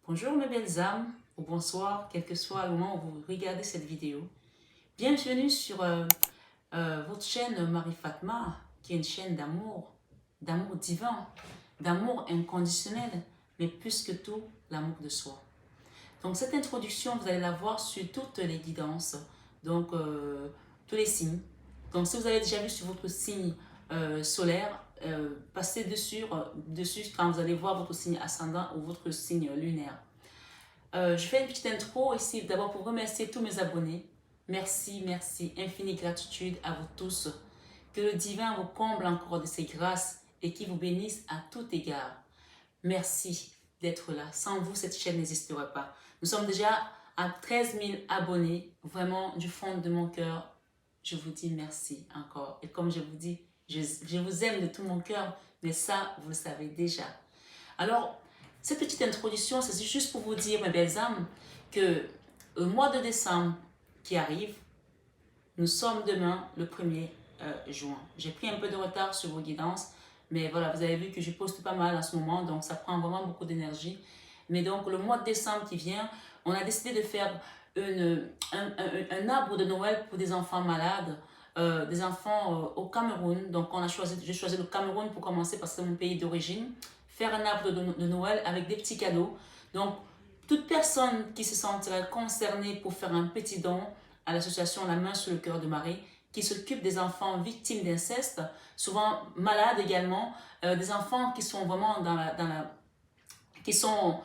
Bonjour mes belles âmes, ou bonsoir, quel que soit le moment où vous regardez cette vidéo. Bienvenue sur votre chaîne Marie Fatma, qui est une chaîne d'amour, d'amour divin, d'amour inconditionnel, mais plus que tout, l'amour de soi. Donc cette introduction, vous allez la voir sur toutes les guidances, donc tous les signes. Donc si vous avez déjà vu sur votre signe solaire, passez dessus quand vous allez voir votre signe ascendant ou votre signe lunaire. Je fais une petite intro ici d'abord pour remercier tous mes abonnés. Merci, merci, infinie gratitude à vous tous. Que le divin vous comble encore de ses grâces et qu'il vous bénisse à tout égard. Merci d'être là. Sans vous, cette chaîne n'existerait pas. Nous sommes déjà à 13 000 abonnés. Vraiment, du fond de mon cœur, je vous dis merci encore. Et comme je vous dis, je vous aime de tout mon cœur, mais ça, vous le savez déjà. Alors, cette petite introduction, c'est juste pour vous dire, mes belles âmes, que le mois de décembre qui arrive, nous sommes demain le 1er juin. J'ai pris un peu de retard sur vos guidances, mais voilà, vous avez vu que je poste pas mal en ce moment, donc ça prend vraiment beaucoup d'énergie. Mais donc, le mois de décembre qui vient, on a décidé de faire un arbre de Noël pour des enfants malades, des enfants au Cameroun. Donc, j'ai choisi le Cameroun pour commencer parce que c'est mon pays d'origine. Faire un arbre de Noël avec des petits cadeaux. Donc, toute personne qui se sentirait concernée pour faire un petit don à l'association La Main sur le cœur de Marie, qui s'occupe des enfants victimes d'inceste, souvent malades également, des enfants qui sont vraiment qui sont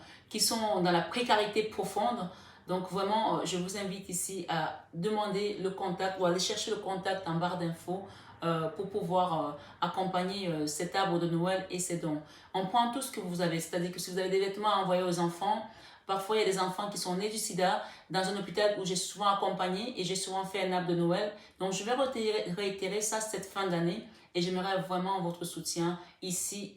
dans la précarité profonde. Donc vraiment, je vous invite ici à demander le contact ou aller chercher le contact en barre d'infos pour pouvoir accompagner cet arbre de Noël et ses dons. On prend tout ce que vous avez, c'est-à-dire que si vous avez des vêtements à envoyer aux enfants, parfois il y a des enfants qui sont nés du sida dans un hôpital où j'ai souvent accompagné et j'ai souvent fait un arbre de Noël. Donc je vais réitérer ça cette fin d'année et j'aimerais vraiment votre soutien ici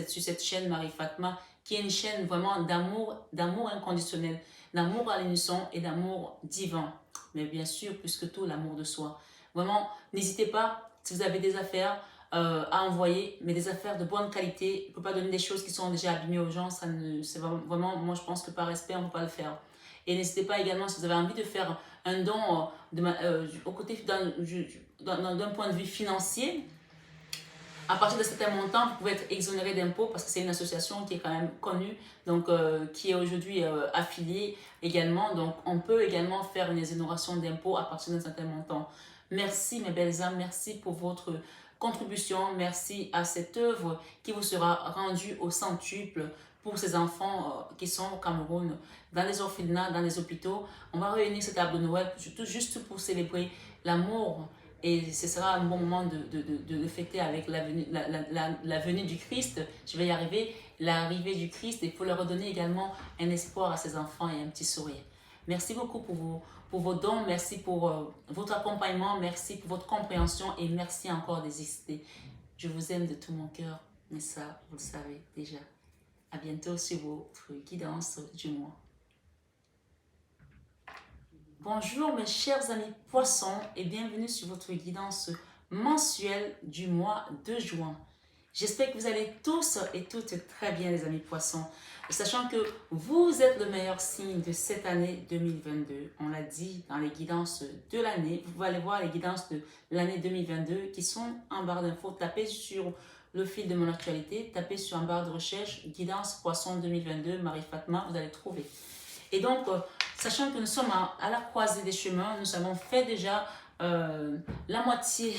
sur cette chaîne Marie Fatma, qui est une chaîne vraiment d'amour inconditionnel, d'amour à l'unisson et d'amour divin. Mais bien sûr, plus que tout, l'amour de soi. Vraiment, n'hésitez pas, si vous avez des affaires à envoyer, mais des affaires de bonne qualité. On ne peut pas donner des choses qui sont déjà abîmées aux gens. C'est vraiment, moi, je pense que par respect, on ne peut pas le faire. Et n'hésitez pas également, si vous avez envie de faire un don au côté d'un point de vue financier, à partir de certains montants, vous pouvez être exonéré d'impôts parce que c'est une association qui est quand même connue, donc qui est aujourd'hui affiliée également. Donc, on peut également faire une exonération d'impôts à partir d'un certain montant. Merci mes belles âmes, merci pour votre contribution, merci à cette œuvre qui vous sera rendue au centuple pour ces enfants qui sont au Cameroun, dans les orphelinats, dans les hôpitaux. On va réunir cette table de Noël juste pour célébrer l'amour. Et ce sera un bon moment de le fêter avec la venue du Christ. Je vais y arriver, l'arrivée du Christ. Et pour leur redonner également un espoir à ses enfants et un petit sourire. Merci beaucoup pour vos dons. Merci pour votre accompagnement. Merci pour votre compréhension. Et merci encore d'exister. Je vous aime de tout mon cœur. Mais ça, vous le savez déjà. À bientôt sur votre guidance du mois. Bonjour mes chers amis poissons et bienvenue sur votre guidance mensuelle du mois de juin. J'espère que vous allez tous et toutes très bien les amis poissons, sachant que vous êtes le meilleur signe de cette année 2022. On l'a dit dans les guidances de l'année, vous allez voir les guidances de l'année 2022 qui sont en barre d'infos. Tapez sur le fil de mon actualité, tapez sur en barre de recherche guidance poisson 2022 Marie Fatma, vous allez trouver. Et donc, sachant que nous sommes à la croisée des chemins, nous avons fait déjà la moitié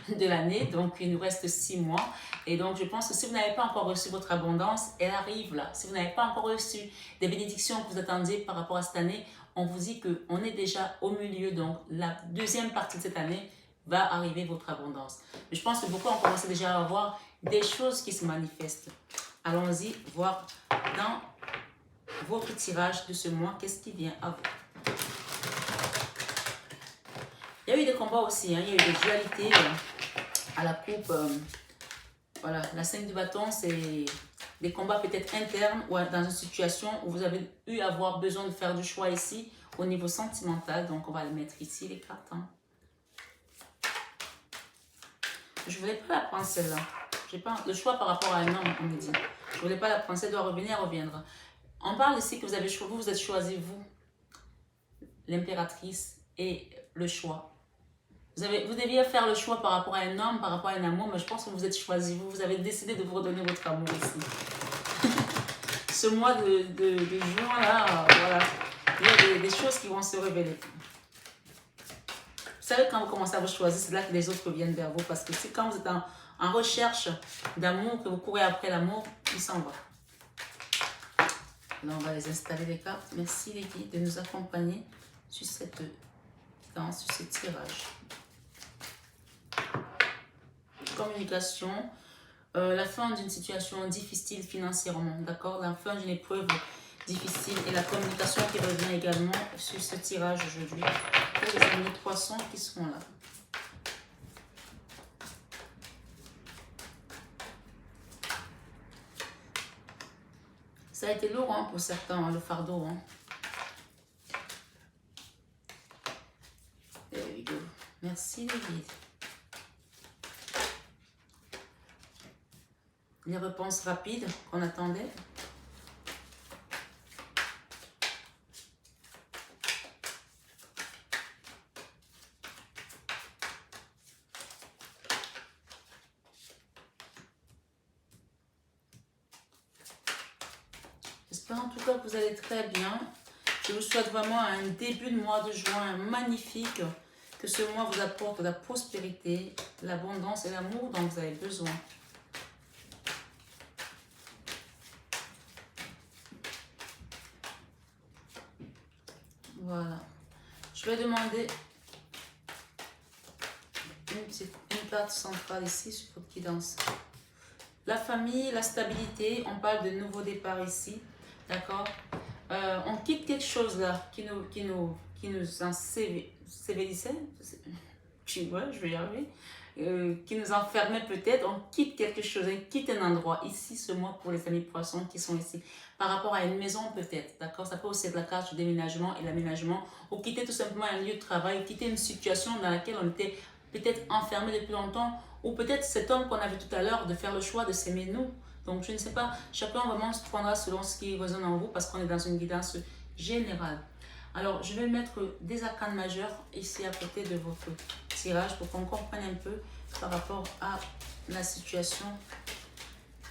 de l'année, donc il nous reste 6 mois. Et donc, je pense que si vous n'avez pas encore reçu votre abondance, elle arrive là. Si vous n'avez pas encore reçu des bénédictions que vous attendiez par rapport à cette année, on vous dit qu'on est déjà au milieu. Donc, la deuxième partie de cette année va arriver votre abondance. Mais je pense que beaucoup ont commencé déjà à avoir des choses qui se manifestent. Allons-y voir dans votre tirage de ce mois, qu'est-ce qui vient à vous? Il y a eu des combats aussi, hein, il y a eu des dualités à la coupe. Voilà, la 5 de bâton, c'est des combats peut-être internes ou dans une situation où vous avez eu à avoir besoin de faire du choix ici au niveau sentimental. Donc, on va le mettre ici, les cartes. Hein. Je ne voulais pas la prendre celle-là. J'ai pas le choix par rapport à un homme, on me dit. Je ne voulais pas la prendre, elle doit revenir, elle reviendra. On parle ici que vous avez choisi, vous êtes choisi, vous, l'impératrice, et le choix. Vous deviez faire le choix par rapport à un homme, par rapport à un amour, mais je pense que vous êtes choisi, vous avez décidé de vous redonner votre amour ici. Ce mois de juin, là, voilà, il y a des choses qui vont se révéler. Vous savez, quand vous commencez à vous choisir, c'est là que les autres viennent vers vous, parce que c'est quand vous êtes en recherche d'amour, que vous courez après l'amour, il s'en va. Là, on va les installer les cartes. Merci les guides de nous accompagner sur cette danse, sur ce tirage. Communication, la fin d'une situation difficile financièrement, d'accord? La fin d'une épreuve difficile et la communication qui revient également sur ce tirage aujourd'hui. Pour les amis poissons qui sont là. Ça a été lourd hein, pour certains, hein, le fardeau. Hein. There we go. Merci les guides. Les réponses rapides qu'on attendait. J'espère en tout cas que vous allez très bien. Je vous souhaite vraiment un début de mois de juin magnifique. Que ce mois vous apporte la prospérité, l'abondance et l'amour dont vous avez besoin. Voilà. Je vais demander une carte centrale ici sur votre guidance. La famille, la stabilité, on parle de nouveau départ ici. D'accord, on quitte quelque chose là qui nous ensévérissait, je vais y arriver, qui nous enfermait peut-être. On quitte quelque chose, on quitte un endroit ici ce mois pour les amis poissons qui sont ici par rapport à une maison peut-être, d'accord. Ça peut aussi être la carte du déménagement et l'aménagement, ou quitter tout simplement un lieu de travail, ou quitter une situation dans laquelle on était peut-être enfermé depuis longtemps, ou peut-être cet homme qu'on a vu tout à l'heure de faire le choix de s'aimer nous. Donc, je ne sais pas, chacun vraiment se prendra selon ce qui résonne en vous parce qu'on est dans une guidance générale. Alors, je vais mettre des arcanes majeurs ici à côté de votre tirage pour qu'on comprenne un peu par rapport à la situation.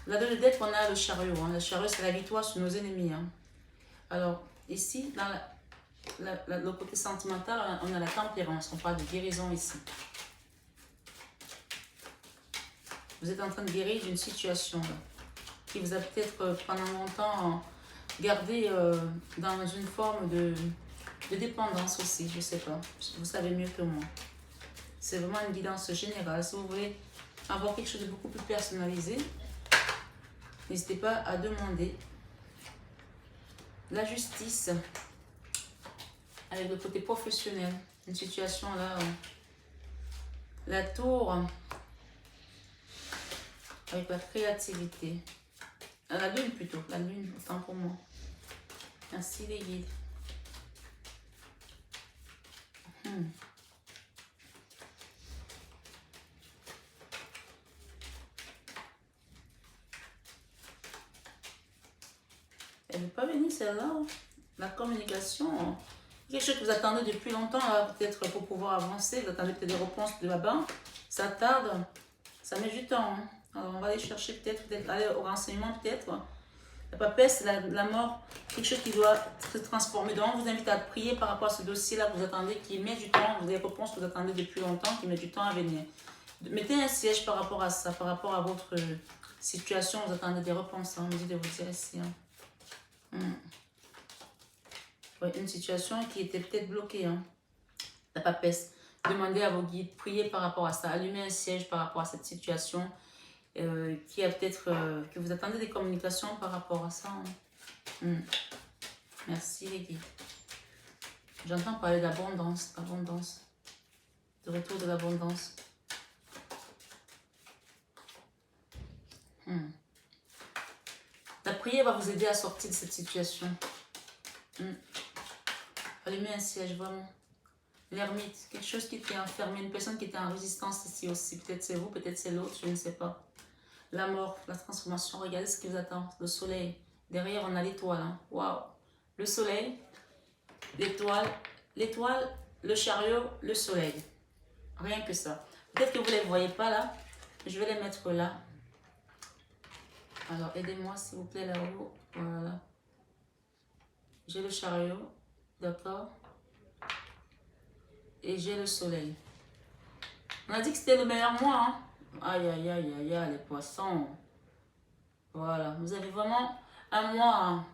Là, de deck, on a le chariot. Hein. Le chariot, c'est la victoire sur nos ennemis. Hein. Alors, ici, dans le côté sentimental, on a la tempérance. On parle de guérison ici. Vous êtes en train de guérir d'une situation là, qui vous a peut-être pendant longtemps gardé dans une forme de dépendance aussi, je ne sais pas. Vous savez mieux que moi. C'est vraiment une guidance générale. Si vous voulez avoir quelque chose de beaucoup plus personnalisé, n'hésitez pas à demander. La justice, avec le côté professionnel, une situation là, la tour, avec la créativité. La lune plutôt, la lune, autant pour moi. Merci les guides. Elle n'est pas venue celle-là. La communication, quelque chose que vous attendez depuis longtemps, peut-être pour pouvoir avancer. Vous attendez peut-être des réponses de là-bas. Ça tarde, ça met du temps. Hein. Alors on va aller chercher peut-être aller au renseignement peut-être. La papesse, la mort, quelque chose qui doit se transformer. Donc on vous invite à prier par rapport à ce dossier-là que vous attendez, qui met du temps. Vous avez des réponses que vous attendez depuis longtemps, qui met du temps à venir. Mettez un siège par rapport à ça, par rapport à votre situation. Vous attendez des réponses. On me dit de vous dire ici. Hein. Ouais, une situation qui était peut-être bloquée. Hein. La papesse. Demandez à vos guides, priez par rapport à ça. Allumez un siège par rapport à cette situation. Qui a peut-être que vous attendez des communications par rapport à ça. Hein. Merci les guides. J'entends parler d'abondance, de retour de l'abondance. La prière va vous aider à sortir de cette situation. Allumez un siège vraiment. L'ermite, quelque chose qui était enfermé, une personne qui était en résistance ici aussi. Peut-être c'est vous, peut-être c'est l'autre, je ne sais pas. La mort, la transformation, regardez ce qui vous attend. Le soleil, Derrière, on a l'étoile. Hein. Waouh. Le soleil, l'étoile, le chariot, le soleil. Rien que ça. Peut-être que vous ne les voyez pas là. Je vais les mettre là. Alors, aidez-moi s'il vous plaît là-haut. Voilà. J'ai le chariot. D'accord. Et j'ai le soleil. On a dit que c'était le meilleur mois. Hein? Aïe, aïe, aïe, aïe, aïe, les poissons. Voilà. Vous avez vraiment un mois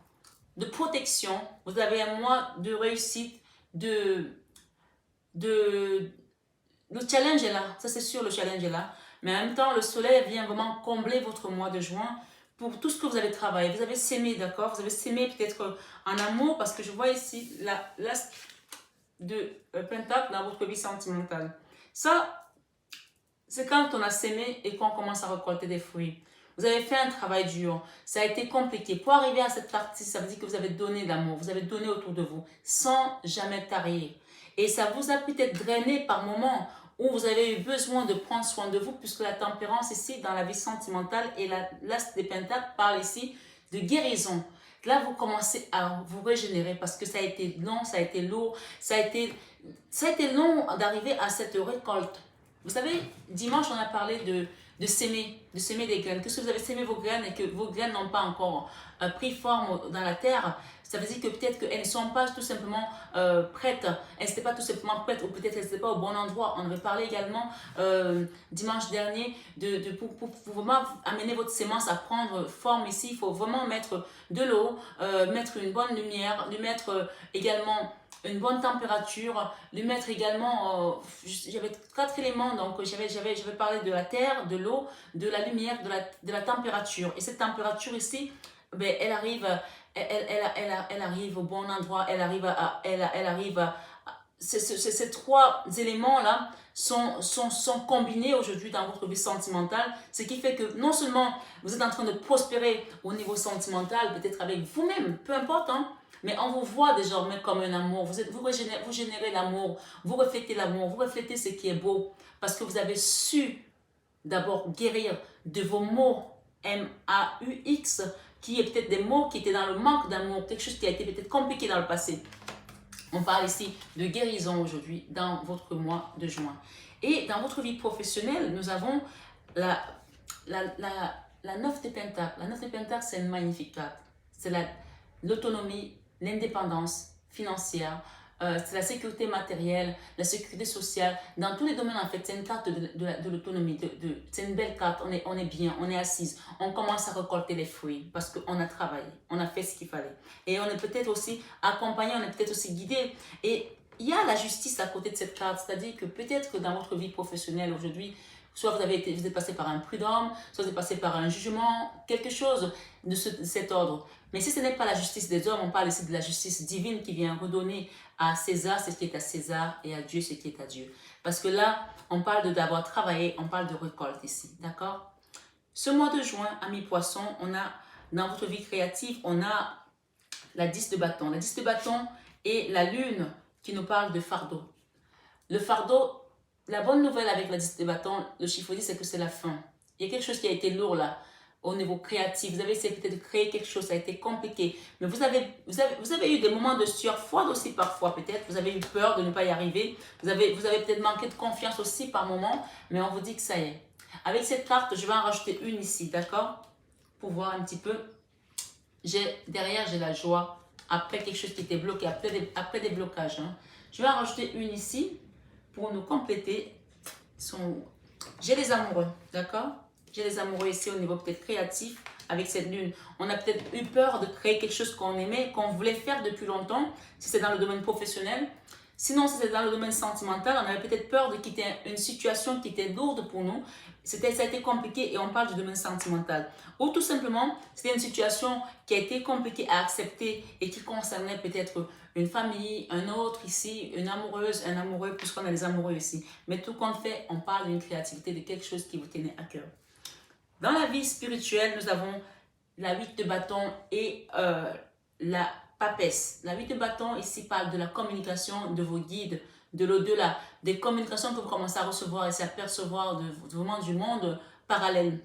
de protection. Vous avez un mois de réussite. Le challenge est là. Ça, c'est sûr, le challenge est là. Mais en même temps, le soleil vient vraiment combler votre mois de juin pour tout ce que vous avez travaillé. Vous avez sémé, d'accord? Vous avez sémé peut-être en amour parce que je vois ici l'as de pentacle dans votre vie sentimentale. Ça, c'est quand on a sémé et qu'on commence à récolter des fruits. Vous avez fait un travail dur, ça a été compliqué. Pour arriver à cette partie, ça veut dire que vous avez donné de l'amour, vous avez donné autour de vous, sans jamais tarir. Et ça vous a peut-être drainé par moments où vous avez eu besoin de prendre soin de vous, puisque la tempérance ici, dans la vie sentimentale, et l'as des pentacles parle ici de guérison. Là, vous commencez à vous régénérer parce que ça a été long, ça a été lourd, ça a été long d'arriver à cette récolte. Vous savez, dimanche, on a parlé de s'aimer des graines. Que si vous avez sémé vos graines et que vos graines n'ont pas encore pris forme dans la terre, ça veut dire que peut-être qu'elles ne sont pas tout simplement prêtes. Elles n'étaient pas tout simplement prêtes ou peut-être elles n'étaient pas au bon endroit. On avait parlé également dimanche dernier pour vraiment amener votre sémence à prendre forme ici. Il faut vraiment mettre de l'eau, mettre une bonne lumière, lui mettre également une bonne température, lui mettre également, j'avais 4 éléments, donc j'avais parlé de la terre, de l'eau, de la lumière, de la température. Et cette température ici, ben, elle arrive au bon endroit, elle arrive ces 3 éléments-là sont combinés aujourd'hui dans votre vie sentimentale, ce qui fait que non seulement vous êtes en train de prospérer au niveau sentimental, peut-être avec vous-même, peu importe, hein, mais on vous voit désormais comme un amour. Vous générez l'amour, vous reflétez l'amour, vous reflétez ce qui est beau. Parce que vous avez su d'abord guérir de vos mots M-A-U-X, qui est peut-être des mots qui étaient dans le manque d'amour, quelque chose qui a été peut-être compliqué dans le passé. On parle ici de guérison aujourd'hui dans votre mois de juin. Et dans votre vie professionnelle, nous avons la 9 des pentacles. La 9 des pentacles, c'est une magnifique carte. C'est l'autonomie, l'indépendance financière, c'est la sécurité matérielle, la sécurité sociale. Dans tous les domaines, en fait, c'est une carte de l'autonomie. C'est une belle carte. On est bien, on est assise. On commence à récolter les fruits parce qu'on a travaillé, on a fait ce qu'il fallait. Et on est peut-être aussi accompagné, on est peut-être aussi guidé. Et il y a la justice à côté de cette carte. C'est-à-dire que peut-être que dans votre vie professionnelle aujourd'hui, soit vous êtes passé par un prud'homme, soit vous êtes passé par un jugement, quelque chose de cet ordre. Mais si ce n'est pas la justice des hommes, on parle ici de la justice divine qui vient redonner à César ce qui est à César et à Dieu ce qui est à Dieu. Parce que là, on parle d'avoir travaillé, on parle de récolte ici, d'accord? Ce mois de juin, amis poissons, on a, dans votre vie créative, on a la 10 de bâton. La 10 de bâton et la lune qui nous parle de fardeau. Le fardeau, la bonne nouvelle avec la 10 de bâton, le chiffre 10, c'est que c'est la fin. Il y a quelque chose qui a été lourd là, au niveau créatif. Vous avez essayé peut-être de créer quelque chose, ça a été compliqué. Mais vous avez eu des moments de sueur froide aussi parfois peut-être. Vous avez eu peur de ne pas y arriver. Vous avez peut-être manqué de confiance aussi par moment. Mais on vous dit que ça y est. Avec cette carte, je vais en rajouter une ici, d'accord? Pour voir un petit peu. Derrière, j'ai la joie. Après quelque chose qui était bloqué, après des blocages. Hein. Je vais en rajouter une ici pour nous compléter. J'ai les amoureux, d'accord? J'ai les amoureux ici au niveau peut-être créatif avec cette lune. On a peut-être eu peur de créer quelque chose qu'on aimait, qu'on voulait faire depuis longtemps, si c'est dans le domaine professionnel. Sinon, si c'est dans le domaine sentimental, on avait peut-être peur de quitter une situation qui était lourde pour nous. Ça a été compliqué et on parle du domaine sentimental. Ou tout simplement, c'était une situation qui a été compliquée à accepter et qui concernait peut-être une famille, un autre ici, une amoureuse, un amoureux, puisqu'on a les amoureux ici. Mais tout compte fait, on parle d'une créativité, de quelque chose qui vous tenait à cœur. Dans la vie spirituelle, nous avons la 8 de bâton et la papesse. La 8 de bâton ici parle de la communication de vos guides, de l'au-delà, des communications que vous commencez à recevoir et à percevoir vraiment du monde parallèle.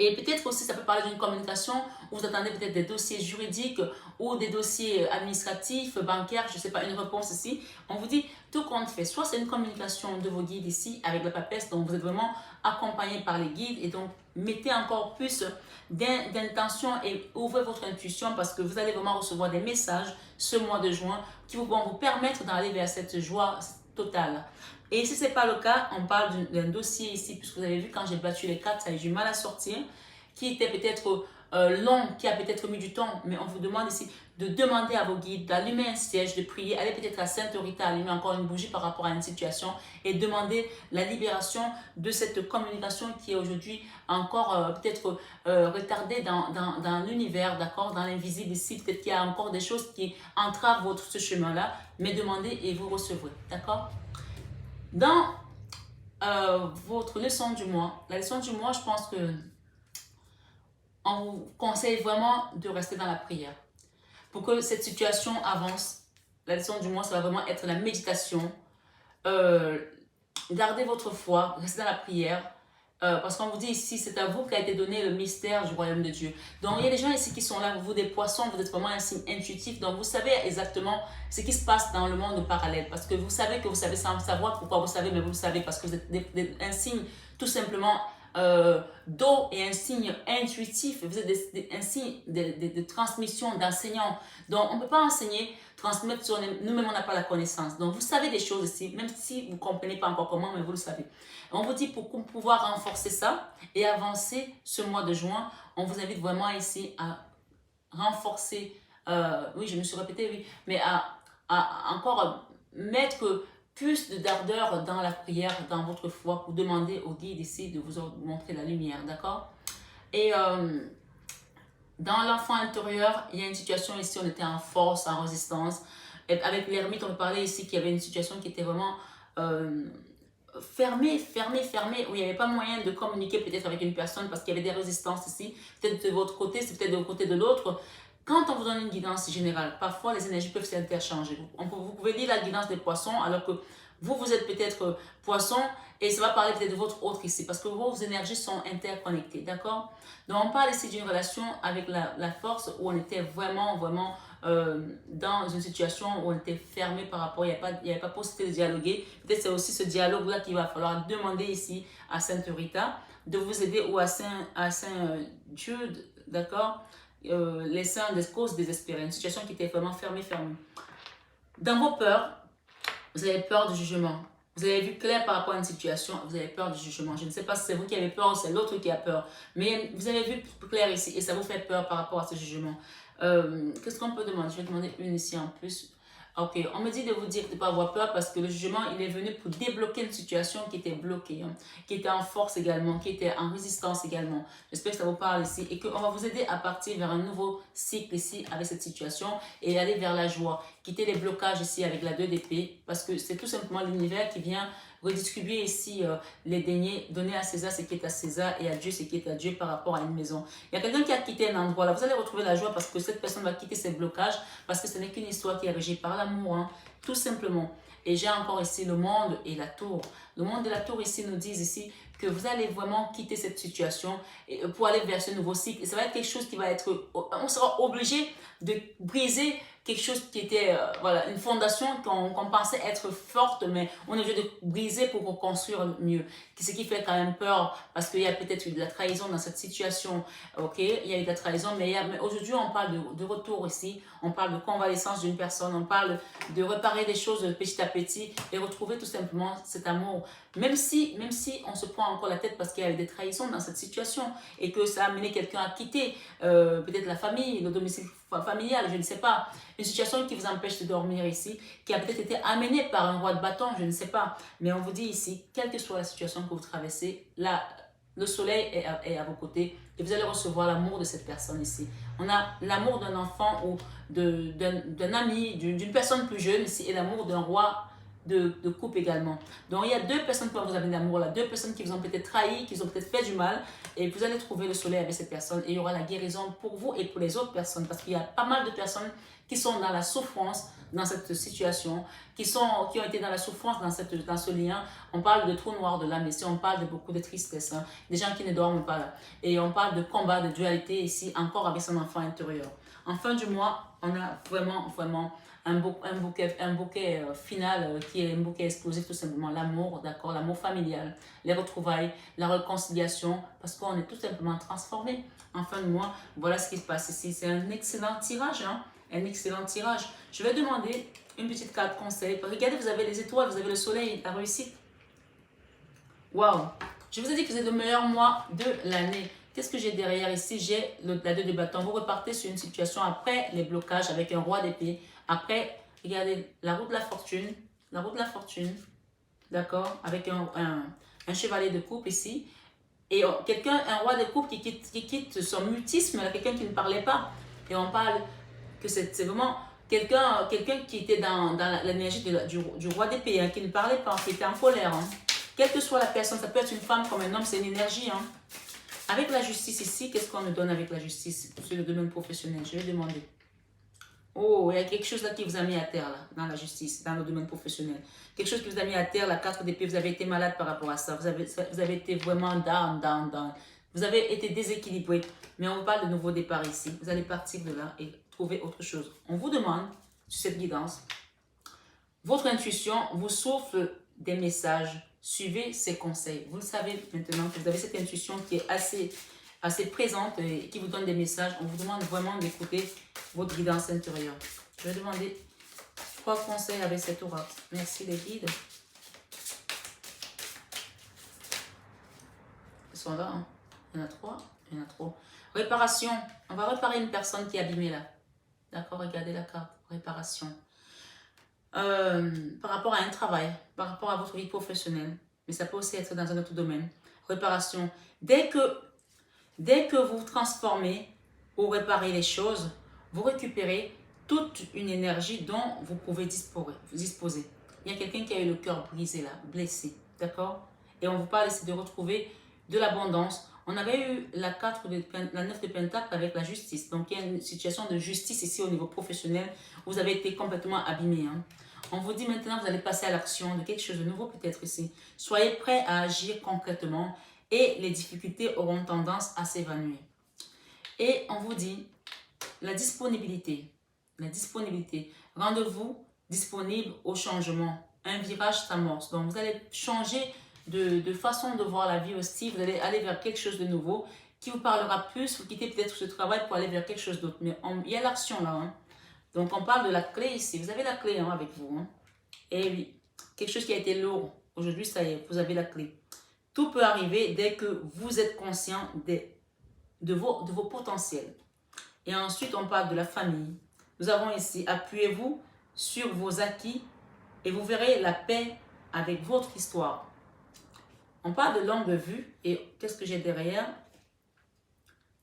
Et peut-être aussi, ça peut parler d'une communication où vous attendez peut-être des dossiers juridiques ou des dossiers administratifs, bancaires, je ne sais pas, une réponse ici. On vous dit, tout compte fait. Soit c'est une communication de vos guides ici avec la papesse, donc vous êtes vraiment accompagné par les guides et donc mettez encore plus d'intention et ouvrez votre intuition parce que vous allez vraiment recevoir des messages ce mois de juin qui vont vous permettre d'aller vers cette joie totale. Et si ce n'est pas le cas, on parle d'un dossier ici, puisque vous avez vu quand j'ai battu les cartes, ça a eu du mal à sortir, qui était peut-être long, qui a peut-être mis du temps, mais on vous demande ici de demander à vos guides d'allumer un siège, de prier, aller peut-être à Sainte Rita, allumer encore une bougie par rapport à une situation et demander la libération de cette communication qui est aujourd'hui encore peut-être retardée dans l'univers, d'accord, dans l'invisible ici, peut-être qu'il y a encore des choses qui entravent ce chemin-là, mais demandez et vous recevrez, d'accord? Dans votre leçon du mois, la leçon du mois, je pense que on vous conseille vraiment de rester dans la prière. Pour que cette situation avance, la leçon du mois, ça va vraiment être la méditation. Gardez votre foi, restez dans la prière. Parce qu'on vous dit ici, c'est à vous qu'a été donné le mystère du royaume de Dieu. Donc, il y a des gens ici qui sont là, vous des poissons, vous êtes vraiment un signe intuitif. Donc, vous savez exactement ce qui se passe dans le monde parallèle. Parce que vous savez sans savoir pourquoi vous savez, mais vous le savez parce que vous êtes un signe tout simplement d'eau et un signe intuitif. Vous êtes un signe de transmission, d'enseignant. Donc, on ne peut pas enseigner, transmettre sur nous-mêmes, on n'a pas la connaissance. Donc, vous savez des choses ici, même si vous ne comprenez pas encore comment, mais vous le savez. On vous dit pour pouvoir renforcer ça et avancer ce mois de juin, on vous invite vraiment ici à renforcer, oui, je me suis répétée, oui, mais à encore mettre plus d'ardeur dans la prière, dans votre foi, pour demander au guide ici de vous montrer la lumière, d'accord? Et dans l'enfant intérieur, il y a une situation ici, on était en force, en résistance. Et avec l'ermite, on parlait ici qu'il y avait une situation qui était vraiment fermée, où il n'y avait pas moyen de communiquer peut-être avec une personne parce qu'il y avait des résistances ici. Peut-être de votre côté, c'est peut-être de côté de l'autre. Quand on vous donne une guidance générale, parfois les énergies peuvent s'interchanger. Vous pouvez lire la guidance des poissons alors que vous êtes peut-être poisson et ça va parler peut-être de votre autre ici parce que vos énergies sont interconnectées, d'accord? Donc on parle ici d'une relation avec la force où on était vraiment dans une situation où on était fermé par rapport, il n'y avait pas possibilité de dialoguer. Peut-être c'est aussi ce dialogue-là qu'il va falloir demander ici à Sainte Rita de vous aider ou à Saint Jude, d'accord? Les saints des causes désespérées, une situation qui était vraiment fermée. Dans vos peurs, vous avez peur du jugement. Vous avez vu clair par rapport à une situation, vous avez peur du jugement. Je ne sais pas si c'est vous qui avez peur ou c'est l'autre qui a peur. Mais vous avez vu clair ici et ça vous fait peur par rapport à ce jugement. Qu'est-ce qu'on peut demander? Je vais demander une ici en plus. Ok, on me dit de vous dire de ne pas avoir peur parce que le jugement, il est venu pour débloquer une situation qui était bloquée, qui était en force également, qui était en résistance également. J'espère que ça vous parle ici et qu'on va vous aider à partir vers un nouveau cycle ici avec cette situation et aller vers la joie. Quitter les blocages ici avec la 2 d'épée parce que c'est tout simplement l'univers qui vient redistribuer ici les deniers, donner à César ce qui est à César et à Dieu ce qui est à Dieu par rapport à une maison. Il y a quelqu'un qui a quitté un endroit là, vous allez retrouver la joie parce que cette personne va quitter ses blocages parce que ce n'est qu'une histoire qui est régie par l'amour, tout simplement. Et j'ai encore ici le monde et la tour. Le monde et la tour ici nous disent ici que vous allez vraiment quitter cette situation pour aller vers ce nouveau cycle. Et ça va être quelque chose qui va être, on sera obligé de briser quelque chose qui était, voilà, une fondation qu'on pensait être forte, mais on est obligé de briser pour reconstruire mieux. Ce qui fait quand même peur, parce qu'il y a peut-être eu de la trahison dans cette situation, ok, il y a eu de la trahison, mais aujourd'hui on parle de retour ici, on parle de convalescence d'une personne, on parle de réparer des choses petit à petit et retrouver tout simplement cet amour. Même si on se prend encore la tête parce qu'il y a eu des trahisons dans cette situation et que ça a amené quelqu'un à quitter peut-être la famille, le domicile familial, je ne sais pas. Une situation qui vous empêche de dormir ici, qui a peut-être été amenée par un roi de bâton, je ne sais pas. Mais on vous dit ici, quelle que soit la situation que vous traversez, là, le soleil est à vos côtés et vous allez recevoir l'amour de cette personne ici. On a l'amour d'un enfant ou d'un ami, d'une personne plus jeune ici et l'amour d'un roi de couple également. Donc, il y a deux personnes qui vont vous amener l'amour là, deux personnes qui vous ont peut-être trahi, qui vous ont peut-être fait du mal, et vous allez trouver le soleil avec ces personnes, et il y aura la guérison pour vous et pour les autres personnes, parce qu'il y a pas mal de personnes qui sont dans la souffrance dans cette situation, qui ont été dans la souffrance dans ce lien. On parle de trou noir de l'âme ici, on parle de beaucoup de tristesse, hein, des gens qui ne dorment pas là, et on parle de combat, de dualité ici, encore avec son enfant intérieur. En fin du mois, on a vraiment un bouquet final qui est un bouquet explosif, tout simplement l'amour, d'accord, l'amour familial, les retrouvailles, la réconciliation, parce qu'on est tout simplement transformé. En fin de mois, voilà ce qui se passe ici. C'est un excellent tirage, hein, un excellent tirage. Je vais demander une petite carte conseil. Regardez, vous avez les étoiles, vous avez le soleil, la réussite. Waouh! Je vous ai dit que c'est le meilleur mois de l'année. Qu'est-ce que j'ai derrière ici? J'ai la 2 de bâton. Vous repartez sur une situation après les blocages avec un roi d'épée. Après, regardez, la roue de la fortune. La roue de la fortune. D'accord? Avec un chevalier de coupe ici. Et un roi de coupe qui quitte son mutisme, quelqu'un qui ne parlait pas. Et on parle que c'est vraiment quelqu'un qui était dans l'énergie du roi d'épée, hein, qui ne parlait pas, qui était en colère. Hein. Quelle que soit la personne, ça peut être une femme comme un homme, c'est une énergie. Hein. Avec la justice ici, qu'est-ce qu'on nous donne avec la justice sur le domaine professionnel? Je vais demander. Oh, il y a quelque chose là qui vous a mis à terre, là, dans la justice, dans le domaine professionnel. Quelque chose qui vous a mis à terre, la 4 d'épée, vous avez été malade par rapport à ça. Vous avez été vraiment down. Vous avez été déséquilibré. Mais on vous parle de nouveau départ ici. Vous allez partir de là et trouver autre chose. On vous demande, sur cette guidance, votre intuition vous souffle des messages. Suivez ses conseils. Vous le savez maintenant que vous avez cette intuition qui est assez présente et qui vous donne des messages. On vous demande vraiment d'écouter votre guidance intérieure. Je vais demander 3 conseils avec cet oracle. Merci les guides. Ils sont là. Hein. Il y en a 3. Il y en a trop. Réparation. On va réparer une personne qui est abîmée là. D'accord, regardez la carte. Réparation. Par rapport à un travail, par rapport à votre vie professionnelle, mais ça peut aussi être dans un autre domaine. Réparation. Dès que vous vous transformez ou réparez les choses, vous récupérez toute une énergie dont vous pouvez disposer. Il y a quelqu'un qui a eu le cœur brisé là, blessé, d'accord? Et on vous parle ici de retrouver de l'abondance. On avait eu la 9 de Pentacle avec la justice. Donc, il y a une situation de justice ici au niveau professionnel. Vous avez été complètement abîmé. Hein. On vous dit maintenant, vous allez passer à l'action de quelque chose de nouveau peut-être ici. Soyez prêts à agir concrètement et les difficultés auront tendance à s'évanouir. Et on vous dit, la disponibilité. Rendez-vous disponible au changement. Un virage s'amorce. Donc, vous allez changer de façon de voir la vie aussi. Vous allez aller vers quelque chose de nouveau qui vous parlera plus. Vous quittez peut-être ce travail pour aller vers quelque chose d'autre. Mais il y a l'action là. Hein. Donc, on parle de la clé ici. Vous avez la clé hein, avec vous. Hein. Et oui, quelque chose qui a été lourd. Aujourd'hui, ça y est, vous avez la clé. Tout peut arriver dès que vous êtes conscient de vos potentiels. Et ensuite, on parle de la famille. Nous avons ici, appuyez-vous sur vos acquis et vous verrez la paix avec votre histoire. On parle de longue vue et qu'est-ce que j'ai derrière?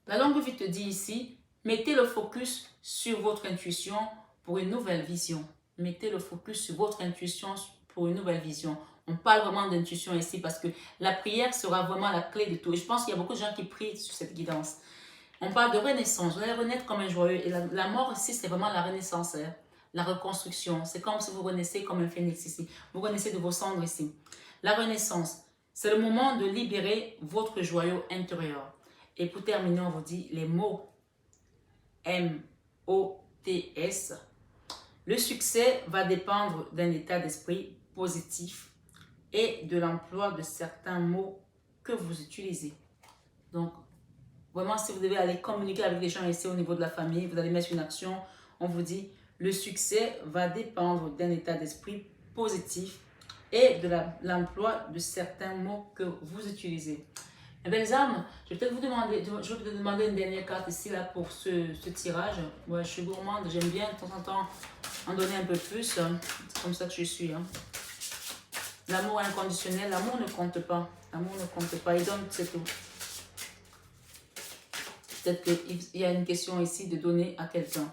La longue vue te dit ici, mettez le focus sur votre intuition pour une nouvelle vision. Mettez le focus sur votre intuition pour une nouvelle vision. On parle vraiment d'intuition ici parce que la prière sera vraiment la clé de tout. Et je pense qu'il y a beaucoup de gens qui prient sur cette guidance. On parle de renaissance. Vous allez renaître comme un joyeux. Et la mort ici, c'est vraiment la renaissance. Hein? La reconstruction. C'est comme si vous renaissez comme un phénix ici. Vous renaissez de vos cendres ici. La renaissance, c'est le moment de libérer votre joyau intérieur. Et pour terminer, on vous dit les mots M-O-T-S. Le succès va dépendre d'un état d'esprit positif et de l'emploi de certains mots que vous utilisez. Donc, vraiment, si vous devez aller communiquer avec les gens ici au niveau de la famille, vous allez mettre une action, on vous dit, le succès va dépendre d'un état d'esprit positif et de l'emploi de certains mots que vous utilisez. Eh bien, les âmes, je vais peut-être vous demander une dernière carte ici là, pour ce tirage. Ouais, je suis gourmande, j'aime bien de temps en temps en donner un peu plus. C'est comme ça que je suis. Hein. L'amour inconditionnel, l'amour ne compte pas. L'amour ne compte pas, il donne, c'est tout. Peut-être qu'il y a une question ici de donner à quelqu'un.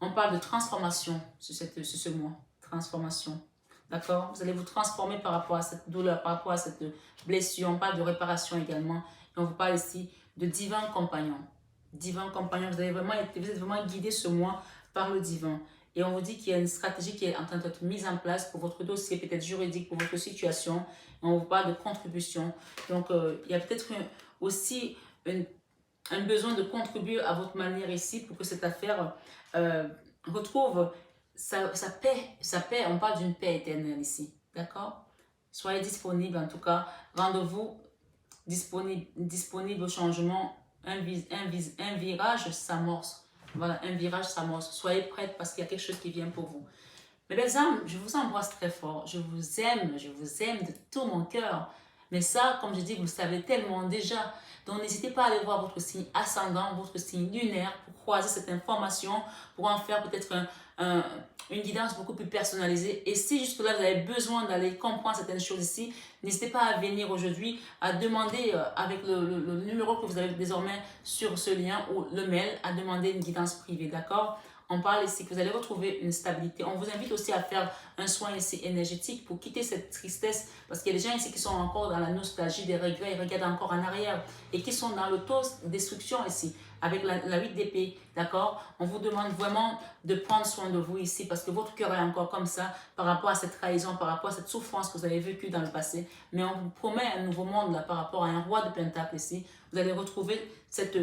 On parle de transformation sur ce mois. Transformation. D'accord? Vous allez vous transformer par rapport à cette douleur, par rapport à cette blessure. On parle de réparation également. Et on vous parle ici de divin compagnon. Divin compagnon, vous êtes vraiment guidé ce mois par le divin. Et on vous dit qu'il y a une stratégie qui est en train d'être mise en place pour votre dossier, peut-être juridique, pour votre situation. Et on vous parle de contribution. Donc, il y a peut-être aussi un besoin de contribuer à votre manière ici pour que cette affaire retrouve sa paix. On parle d'une paix éternelle ici. D'accord? Soyez disponible en tout cas. Rendez-vous disponible au changement. Un virage s'amorce. Voilà, un virage s'amorce. Soyez prête parce qu'il y a quelque chose qui vient pour vous. Mes belles âmes, je vous embrasse très fort. Je vous aime de tout mon cœur. Mais ça, comme je dis, vous le savez tellement déjà. Donc, n'hésitez pas à aller voir votre signe ascendant, votre signe lunaire pour croiser cette information, pour en faire peut-être une guidance beaucoup plus personnalisée. Et si jusque-là, vous avez besoin d'aller comprendre certaines choses ici, n'hésitez pas à venir aujourd'hui, à demander avec le numéro que vous avez désormais sur ce lien ou le mail, à demander une guidance privée, d'accord? On parle ici que vous allez retrouver une stabilité. On vous invite aussi à faire un soin ici énergétique pour quitter cette tristesse. Parce qu'il y a des gens ici qui sont encore dans la nostalgie, des regrets, ils regardent encore en arrière. Et qui sont dans l'auto-destruction ici, avec la 8 d'épée. D'accord? On vous demande vraiment de prendre soin de vous ici parce que votre cœur est encore comme ça par rapport à cette trahison, par rapport à cette souffrance que vous avez vécue dans le passé. Mais on vous promet un nouveau monde là par rapport à un roi de Pentacle ici. Vous allez retrouver cette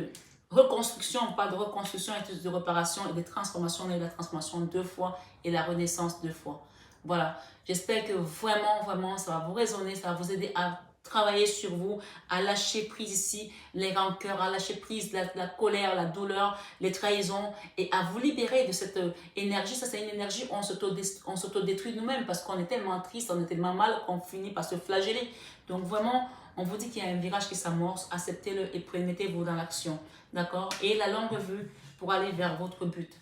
reconstruction, on parle de reconstruction et de réparation et de transformation. On a eu la transformation 2 fois et la renaissance 2 fois. Voilà, j'espère que vraiment, ça va vous résonner, ça va vous aider à travailler sur vous, à lâcher prise ici, les rancœurs, à lâcher prise la colère, la douleur, les trahisons et à vous libérer de cette énergie. Ça, c'est une énergie où on s'autodétruit nous-mêmes parce qu'on est tellement triste, on est tellement mal qu'on finit par se flageller. Donc vraiment, on vous dit qu'il y a un virage qui s'amorce, acceptez-le et mettez-vous dans l'action. D'accord? Et la longue vue pour aller vers votre but.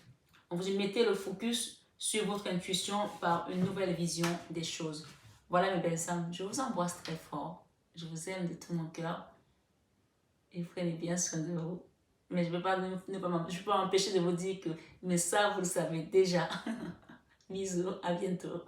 On vous dit, mettez le focus sur votre intuition par une nouvelle vision des choses. Voilà mes belles âmes, je vous embrasse très fort. Je vous aime de tout mon cœur. Et prenez bien soin de vous. Mais je ne peux pas m'empêcher de vous dire que, mais ça, vous le savez déjà. Bisous, à bientôt.